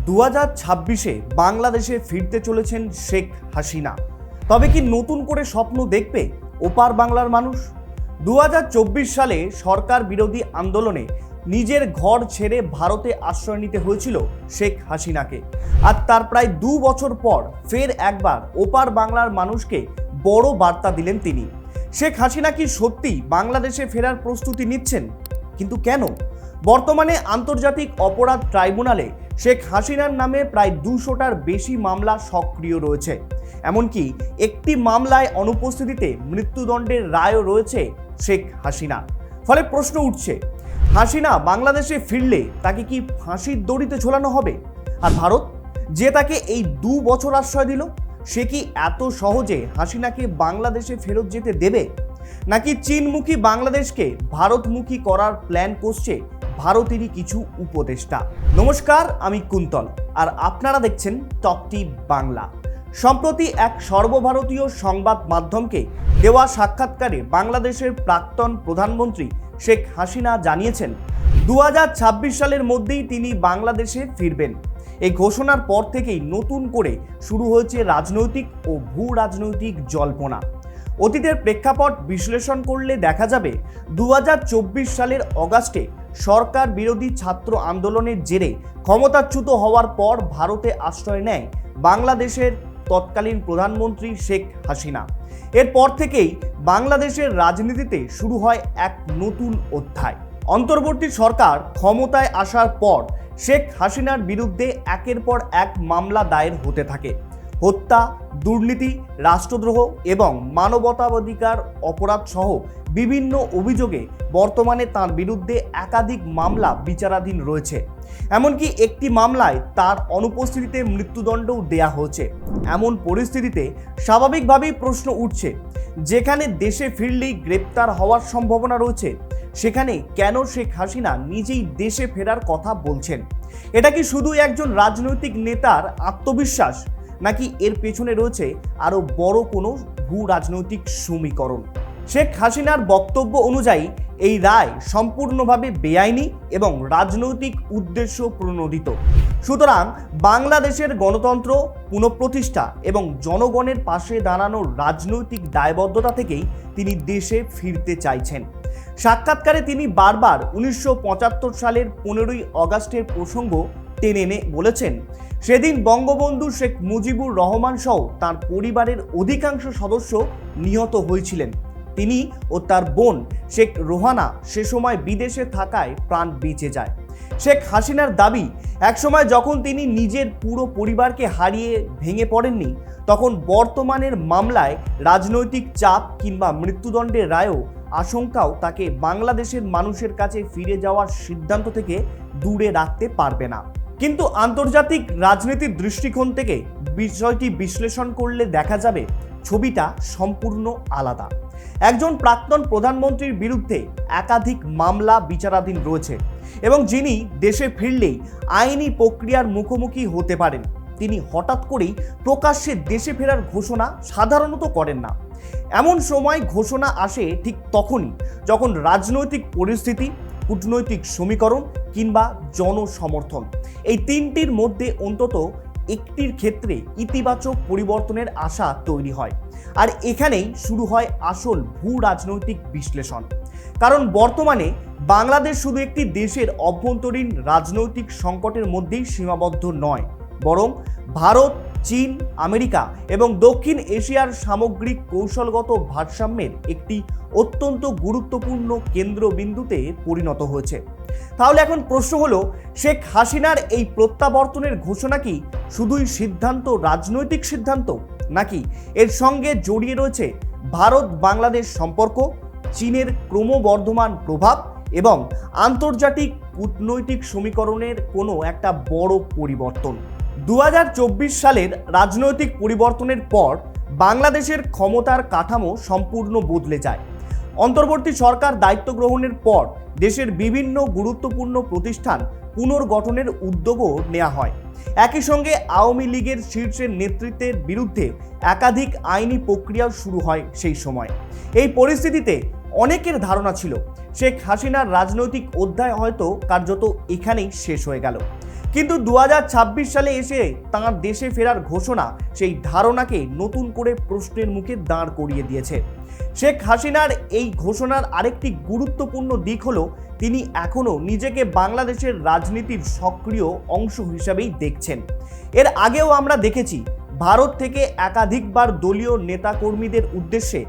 2026-এ বাংলাদেশে ফিরতে চলেছেন শেখ হাসিনা। তবে কি নতুন করে স্বপ্ন দেখবে ওপার বাংলার মানুষ? 2024 সালে সরকার বিরোধী আন্দোলনে নিজের ঘর ছেড়ে ভারতে আশ্রয় নিতে হয়েছিল শেখ হাসিনাকে। আর তার প্রায় 2 বছর পর ফের একবার ওপার বাংলার মানুষকে বড় বার্তা দিলেন তিনি। শেখ হাসিনা কি সত্যি বাংলাদেশে ফেরার প্রস্তুতি নিচ্ছেন? কিন্তু কেন? বর্তমানে আন্তর্জাতিক অপরাধ ট্রাইব্যুনালে শেখ হাসিনার নামে প্রায় 200টার বেশি মামলা সক্রিয় রয়েছে। এমনকি একটি মামলায় অনুপস্থিতিতে মৃত্যুদণ্ডের রায়ও রয়েছে শেখ হাসিনা। ফলে প্রশ্ন উঠছে, হাসিনা বাংলাদেশে ফিরলে তাকে কি ফাঁসির দড়িতে ঝোলানো হবে? আর ভারত, যে তাকে এই 2 বছর আশ্রয় দিল, সে কি এত সহজে হাসিনাকে বাংলাদেশে ফেরত যেতে দেবে? নাকি চীনমুখী বাংলাদেশকে ভারতমুখী করার প্ল্যান করছে ভারতেরই কিছু উপদেষ্টা? নমস্কার, আমি কুন্তল, আর আপনারা দেখছেন টপ টিপ বাংলা। সম্প্রতি এক সর্বভারতীয় সংবাদ মাধ্যমকে দেওয়া সাক্ষাৎকারে বাংলাদেশের প্রাক্তন প্রধানমন্ত্রী শেখ হাসিনা জানিয়েছেন 2026 সালের মধ্যেই তিনি বাংলাদেশে ফিরবেন। এই ঘোষণার পর থেকেই নতুন করে শুরু হয়েছে রাজনৈতিক ও ভূ রাজনৈতিক জল্পনা। অতীতের প্রেক্ষাপট বিশ্লেষণ করলে দেখা যাবে 2024 সালের অগাস্টে সরকার বিরোধী ছাত্র আন্দোলনের জেরে ক্ষমতাচ্যুত হওয়ার পর ভারতে আশ্রয় নেয় বাংলাদেশের তৎকালীন প্রধানমন্ত্রী শেখ হাসিনা। এরপর থেকেই বাংলাদেশের রাজনীতিতে শুরু হয় এক নতুন অধ্যায়। অন্তর্বর্তী সরকার ক্ষমতায় আসার পর শেখ হাসিনার বিরুদ্ধে একের পর এক মামলা দায়ের হতে থাকে। হত্যা, দুর্নীতি, রাষ্ট্রদ্রোহ এবং মানবতাধিকার অপরাধ সহ বিভিন্ন অভিযোগে বর্তমানে তার বিরুদ্ধে একাধিক মামলা বিচারাধীন রয়েছে। এমনকি একটি মামলায় তার অনুপস্থিতিতে মৃত্যুদণ্ডও দেয়া হয়েছে। এমন পরিস্থিতিতে স্বাভাবিকভাবেই প্রশ্ন উঠছে, যেখানে দেশে ফিরলেই গ্রেপ্তার হওয়ার সম্ভাবনা রয়েছে, সেখানে কেন শেখ হাসিনা নিজেই দেশে ফেরার কথা বলছেন? এটা কি শুধু একজন রাজনৈতিক নেতার আত্মবিশ্বাস, নাকি এর পেছনে রয়েছে আরও বড় কোনো ভূ রাজনৈতিক সমীকরণ? শেখ হাসিনার বক্তব্য অনুযায়ী এই রায় সম্পূর্ণভাবে বেআইনি এবং রাজনৈতিক উদ্দেশ্য প্রণোদিত। সুতরাং বাংলাদেশের গণতন্ত্র পুনঃপ্রতিষ্ঠা এবং জনগণের পাশে দাঁড়ানোর রাজনৈতিক দায়বদ্ধতা থেকেই তিনি দেশে ফিরতে চাইছেন। সাক্ষাৎকারে তিনি বারবার 1975 সালের 15ই অগাস্টের প্রসঙ্গ টেনে এনে বলেছেন, সেদিন বঙ্গবন্ধু শেখ মুজিবুর রহমান সহ তার পরিবারের অধিকাংশ সদস্য নিহত হয়েছিলেন। তিনি ও তার বোন শেখ রোহানা সে সময় বিদেশে থাকায় প্রাণ বেঁচে যায়। শেখ হাসিনার দাবি, একসময় যখন তিনি নিজের পুরো পরিবারকে হারিয়ে ভেঙে পড়েননি, তখন বর্তমানের মামলায় রাজনৈতিক চাপ কিংবা মৃত্যুদণ্ডের রায়ও আশঙ্কাও তাকে বাংলাদেশের মানুষের কাছে ফিরে যাওয়ার সিদ্ধান্ত থেকে দূরে রাখতে পারবে না। কিন্তু আন্তর্জাতিক রাজনীতির দৃষ্টিকোণ থেকে বিষয়টি বিশ্লেষণ করলে দেখা যাবে ছবিটা সম্পূর্ণ আলাদা। একজন প্রাক্তন প্রধানমন্ত্রীর বিরুদ্ধে একাধিক মামলা বিচারাধীন রয়েছে এবং যিনি দেশে ফিরলেই আইনি প্রক্রিয়ার মুখোমুখি হতে পারেন। তিনি হঠাৎ করেই প্রকাশ্যে দেশে ফেরার ঘোষণা সাধারণত করেন না। এমন সময় ঘোষণা আসে ঠিক তখনই যখন রাজনৈতিক পরিস্থিতি, কূটনৈতিক সমীকরণ কিংবা জনসমর্থন, এই তিনটির মধ্যে অন্তত একটির ক্ষেত্রে ইতিবাচক পরিবর্তনের আশা তৈরি হয়। আর এখানেই শুরু হয় আসল ভূ রাজনৈতিক বিশ্লেষণ। কারণ বর্তমানে বাংলাদেশ শুধু একটি দেশের অভ্যন্তরীণ রাজনৈতিক সংকটের মধ্যেই সীমাবদ্ধ নয়, বরং ভারত, চীন, আমেরিকা এবং দক্ষিণ এশিয়ার সামগ্রিক কৌশলগত ভারসাম্যের একটি অত্যন্ত গুরুত্বপূর্ণ কেন্দ্রবিন্দুতে পরিণত হয়েছে। তাহলে এখন প্রশ্ন হলো, শেখ হাসিনার এই প্রত্যাবর্তনের ঘোষণা কি শুধুই সিদ্ধান্ত, রাজনৈতিক সিদ্ধান্ত, নাকি এর সঙ্গে জড়িয়ে রয়েছে ভারত বাংলাদেশ সম্পর্ক, চীনের ক্রমবর্ধমান প্রভাব এবং আন্তর্জাতিক কূটনৈতিক সমীকরণের কোনো একটা বড় পরিবর্তন? 2024 সালের রাজনৈতিক পরিবর্তনের পর বাংলাদেশের ক্ষমতার কাঠামো সম্পূর্ণ বদলে যায়। অন্তর্বর্তী সরকার দায়িত্ব গ্রহণের পর দেশের বিভিন্ন গুরুত্বপূর্ণ প্রতিষ্ঠান পুনর্গঠনের উদ্যোগও নেওয়া হয়। একই সঙ্গে আওয়ামী লীগের শীর্ষের নেতৃত্বের বিরুদ্ধে একাধিক আইনি প্রক্রিয়াও শুরু হয় সেই সময়। এই পরিস্থিতিতে অনেকের ধারণা ছিল শেখ হাসিনার রাজনৈতিক অধ্যায় হয়তো কার্যত এখানেই শেষ হয়ে গেল। কিন্তু 2026 সালে এসে তাঁর দেশে ফেরার ঘোষণা সেই ধারণাকে নতুন করে প্রশ্নের মুখে দাঁড় করিয়ে দিয়েছে। শেখ হাসিনার এই ঘোষণার আরেকটি গুরুত্বপূর্ণ দিক হলো তিনি এখনও নিজেকে বাংলাদেশের রাজনীতির সক্রিয় অংশ হিসাবেই দেখছেন। এর আগেও আমরা দেখেছি ভারত থেকে একাধিকবার দলীয় নেতাকর্মীদের উদ্দেশ্যে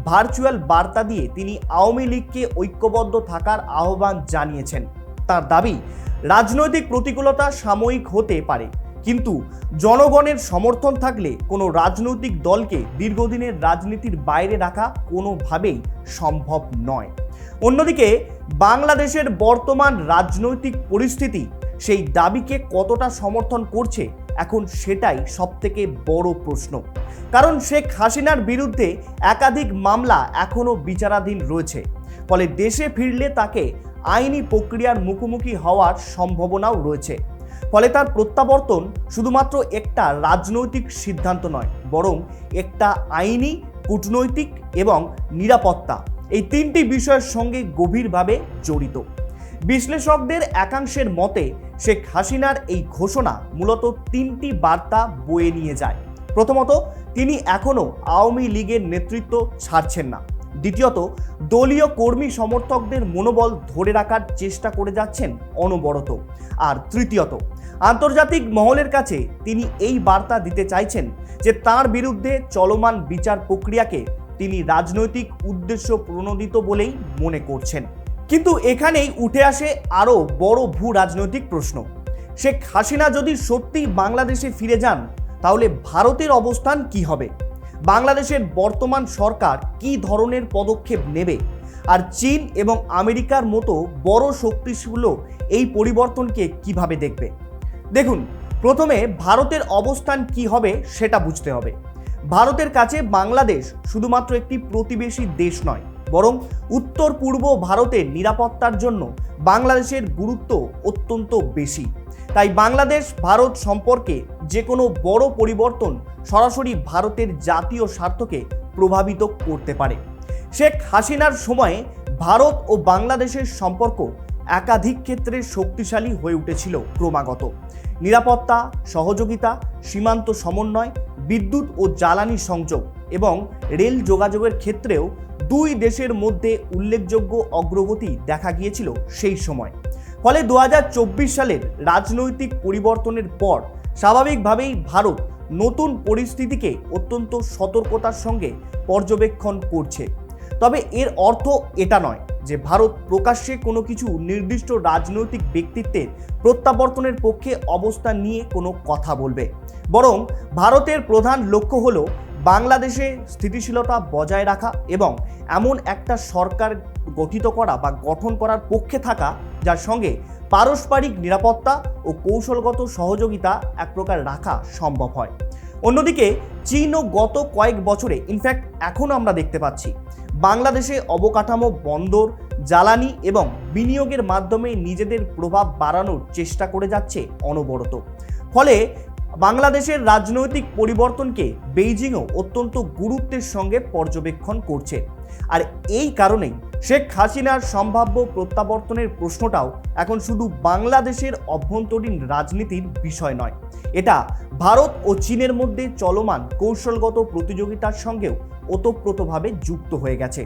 ভার্চুয়াল বার্তা দিয়ে তিনি আওয়ামী লীগকে ঐক্যবদ্ধ থাকার আহ্বান জানিয়েছেন। তার দাবি, রাজনৈতিক প্রতিকূলতা সাময়িক হতে পারে, কিন্তু জনগণের সমর্থন থাকলে কোনো রাজনৈতিক দলকে দীর্ঘদিনের রাজনীতির বাইরে রাখা কোনোভাবেই সম্ভব নয়। অন্যদিকে বাংলাদেশের বর্তমান রাজনৈতিক পরিস্থিতি সেই দাবিকে কতটা সমর্থন করছে এখন সেটাই সবথেকে বড় প্রশ্ন। কারণ শেখ হাসিনার বিরুদ্ধে একাধিক মামলা এখনও বিচারাধীন রয়েছে, ফলে দেশে ফিরলে তাকে আইনি প্রক্রিয়ার মুখোমুখি হওয়ার সম্ভাবনাও রয়েছে। ফলে তার প্রত্যাবর্তন শুধুমাত্র একটা রাজনৈতিক সিদ্ধান্ত নয়, বরং একটা আইনি, কূটনৈতিক এবং নিরাপত্তা, এই তিনটি বিষয়ের সঙ্গে গভীরভাবে জড়িত। বিশ্লেষকদের একাংশের মতে শেখ হাসিনার এই ঘোষণা মূলত তিনটি বার্তা বয়ে নিয়ে যায়। প্রথমত, তিনি এখনও আওয়ামী লীগের নেতৃত্ব ছাড়ছেন না। দ্বিতীয়ত, দলীয় কর্মী সমর্থকদের মনোবল ধরে রাখার চেষ্টা করে যাচ্ছেন অনবরত। আর তৃতীয়ত, আন্তর্জাতিক মহলের কাছে তিনি এই বার্তা দিতে চাইছেন যে তার বিরুদ্ধে চলমান বিচার প্রক্রিয়াকে তিনি রাজনৈতিক উদ্দেশ্য প্রণোদিত বলেই মনে করছেন। কিন্তু এখানেই উঠে আসে আরও বড় ভূ রাজনৈতিক প্রশ্ন। শেখ হাসিনা যদি সত্যিই বাংলাদেশে ফিরে যান, তাহলে ভারতের অবস্থান কি হবে? বাংলাদেশের বর্তমান সরকার কি ধরনের পদক্ষেপ নেবে? আর চীন এবং আমেরিকার মতো বড় শক্তিগুলো এই পরিবর্তনকে কিভাবে দেখবে? দেখুন, প্রথমে ভারতের অবস্থান কি হবে সেটা বুঝতে হবে। ভারতের কাছে বাংলাদেশ শুধুমাত্র একটি প্রতিবেশী দেশ নয়, বরং উত্তর পূর্ব ভারতের নিরাপত্তার জন্য বাংলাদেশের গুরুত্ব অত্যন্ত বেশি। তাই বাংলাদেশ ভারত সম্পর্কে যে কোনো বড় পরিবর্তন সরাসরি ভারতের জাতীয় স্বার্থকে প্রভাবিত করতে পারে। শেখ হাসিনার সময়ে ভারত ও বাংলাদেশের সম্পর্ক একাধিক ক্ষেত্রে শক্তিশালী হয়ে উঠেছিল ক্রমাগত। নিরাপত্তা, সহযোগিতা, সীমান্ত সমন্বয়, বিদ্যুৎ ও জ্বালানি সংযোগ এবং রেল যোগাযোগের ক্ষেত্রেও দুই দেশের মধ্যে উল্লেখযোগ্য অগ্রগতি দেখা গিয়েছিল সেই সময়। ফলে 2024 সালের রাজনৈতিক পরিবর্তনের পর স্বাভাবিকভাবেই ভারত নতুন পরিস্থিতিকে অত্যন্ত সতর্কতার সঙ্গে পর্যবেক্ষণ করছে। তবে এর অর্থ এটা নয় যে ভারত প্রকাশ্যে কোনো কিছু নির্দিষ্ট রাজনৈতিক ব্যক্তিত্বের প্রত্যাবর্তনের পক্ষে অবস্থান নিয়ে কোনো কথা বলবে। বরং ভারতের প্রধান লক্ষ্য হলো বাংলাদেশে স্থিতিশীলতা বজায় রাখা এবং এমন একটা সরকার গঠিত করা বা গঠন করার পক্ষে থাকা যার সঙ্গে পারস্পরিক নিরাপত্তা ও কৌশলগত সহযোগিতা এক প্রকার রাখা সম্ভব হয়। অন্যদিকে চীনও গত কয়েক বছরে, ইনফ্যাক্ট এখনও আমরা দেখতে পাচ্ছি, বাংলাদেশে অবকাঠামো, বন্দর, জ্বালানি এবং বিনিয়োগের মাধ্যমে নিজেদের প্রভাব বাড়ানোর চেষ্টা করে যাচ্ছে অনবরত। ফলে বাংলাদেশের রাজনৈতিক পরিবর্তনকে বেইজিংও অত্যন্ত গুরুত্বের সঙ্গে পর্যবেক্ষণ করছে। আর এই কারণেই শেখ হাসিনার সম্ভাব্য প্রত্যাবর্তনের প্রশ্নটাও এখন শুধু বাংলাদেশের অভ্যন্তরীণ রাজনীতির বিষয় নয়, এটা ভারত ও চীনের মধ্যে চলমান কৌশলগত প্রতিযোগিতার সঙ্গেও ওতপ্রোতভাবে যুক্ত হয়ে গেছে।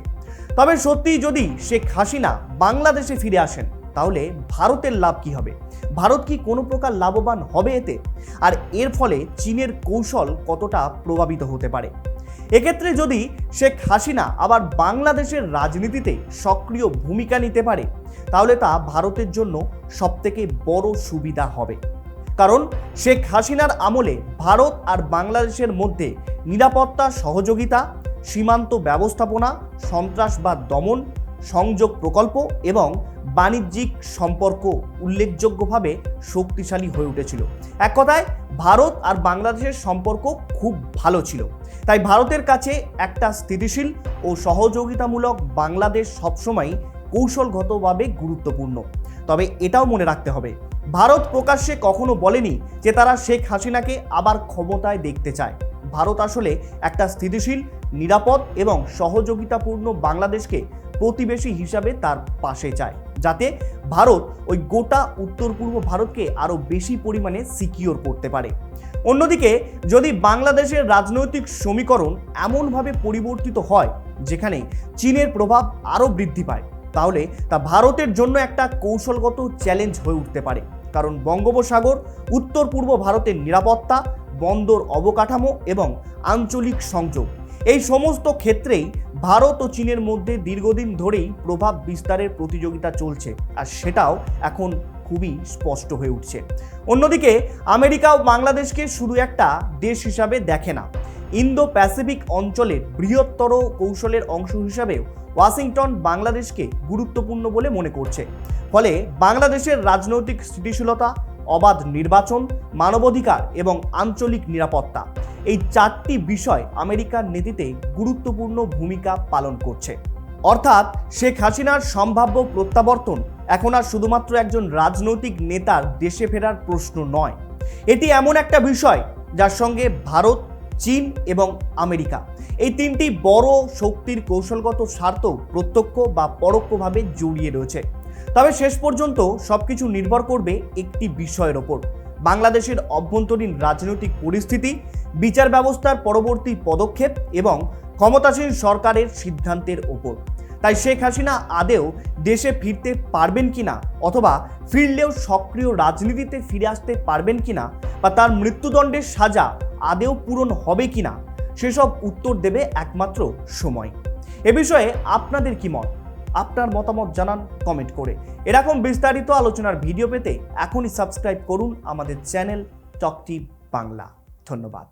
তবে সত্যিই যদি শেখ হাসিনা বাংলাদেশে ফিরে আসেন, তাহলে ভারতের লাভ কি হবে? ভারত কি কোনো প্রকার লাভবান হবে এতে? আর এর ফলে চীনের কৌশল কতটা প্রভাবিত হতে পারে? এক্ষেত্রে যদি শেখ হাসিনা আবার বাংলাদেশের রাজনীতিতে সক্রিয় ভূমিকা নিতে পারে, তাহলে তা ভারতের জন্য সবথেকে বড় সুবিধা হবে। কারণ শেখ হাসিনার আমলে ভারত আর বাংলাদেশের মধ্যে নিরাপত্তা সহযোগিতা, সীমান্ত ব্যবস্থাপনা, সন্ত্রাসবাদ দমন, সংযোগ প্রকল্প এবং বাণিজ্যিক সম্পর্ক উল্লেখযোগ্যভাবে শক্তিশালী হয়ে উঠেছিল। এক কথায় ভারত আর বাংলাদেশের সম্পর্ক খুব ভালো ছিল। তাই ভারতের কাছে একটা স্থিতিশীল ও সহযোগিতামূলক বাংলাদেশ সবসময় কৌশলগতভাবে গুরুত্বপূর্ণ। তবে এটাও মনে রাখতে হবে, ভারত প্রকাশ্যে কখনো বলেনি যে তারা শেখ হাসিনাকে আবার ক্ষমতায় দেখতে চায়। ভারত আসলে একটা স্থিতিশীল, নিরাপদ এবং সহযোগিতাপূর্ণ বাংলাদেশকে প্রতিবেশী হিসাবে তার পাশে চায়, যাতে ভারত ওই গোটা উত্তর পূর্ব ভারতকে আরও বেশি পরিমাণে সিকিওর করতে পারে। অন্যদিকে যদি বাংলাদেশের রাজনৈতিক সমীকরণ এমনভাবে পরিবর্তিত হয় যেখানে চীনের প্রভাব আরও বৃদ্ধি পায়, তাহলে তা ভারতের জন্য একটা কৌশলগত চ্যালেঞ্জ হয়ে উঠতে পারে। কারণ বঙ্গোপসাগর, উত্তর পূর্ব ভারতের নিরাপত্তা, বন্দর অবকাঠামো এবং আঞ্চলিক সংযোগ, এই সমস্ত ক্ষেত্রেই ভারত ও চীনের মধ্যে দীর্ঘদিন ধরেই প্রভাব বিস্তারের প্রতিযোগিতা চলছে, আর সেটাও এখন খুবই স্পষ্ট হয়ে উঠছে। অন্যদিকে আমেরিকাও বাংলাদেশকে শুধু একটা দেশ হিসাবে দেখে না, ইন্দো প্যাসিফিক অঞ্চলের বৃহত্তর কৌশলের অংশ হিসাবেও ওয়াশিংটন বাংলাদেশকে গুরুত্বপূর্ণ বলে মনে করছে। ফলে বাংলাদেশের রাজনৈতিক স্থিতিশীলতা, অবাধ নির্বাচন, মানবাধিকার এবং আঞ্চলিক নিরাপত্তা, এই চারটি বিষয় আমেরিকার নীতিতে গুরুত্বপূর্ণ ভূমিকা পালন করছে। অর্থাৎ শেখ হাসিনার সম্ভাব্য প্রত্যাবর্তন এখন আর শুধুমাত্র একজন রাজনৈতিক নেতার দেশে ফেরার প্রশ্ন নয়, এটি এমন একটা বিষয় যার সঙ্গে ভারত, চীন এবং আমেরিকা, এই তিনটি বড় শক্তির কৌশলগত স্বার্থ প্রত্যক্ষ বা পরোক্ষভাবে জড়িয়ে রয়েছে। তবে শেষ পর্যন্ত সবকিছু নির্ভর করবে একটি বিষয়ের ওপর, বাংলাদেশের অভ্যন্তরীণ রাজনৈতিক পরিস্থিতি, বিচার ব্যবস্থার পরবর্তী পদক্ষেপ এবং ক্ষমতাসীন সরকারের সিদ্ধান্তের ওপর। তাই শেখ হাসিনা আদেও দেশে ফিরতে পারবেন কিনা, অথবা ফিরলেও সক্রিয় রাজনীতিতে ফিরে আসতে পারবেন কিনা, বা তার মৃত্যুদণ্ডের সাজা আদেও পূরণ হবে কিনা, সেসব উত্তর দেবে একমাত্র সময়। এ বিষয়ে আপনাদের কি মত? আপনার মতামত জানান কমেন্ট করে। এরকম বিস্তারিত আলোচনার ভিডিও পেতে এখনই সাবস্ক্রাইব করুন আমাদের চ্যানেল টক টিপ বাংলা। ধন্যবাদ।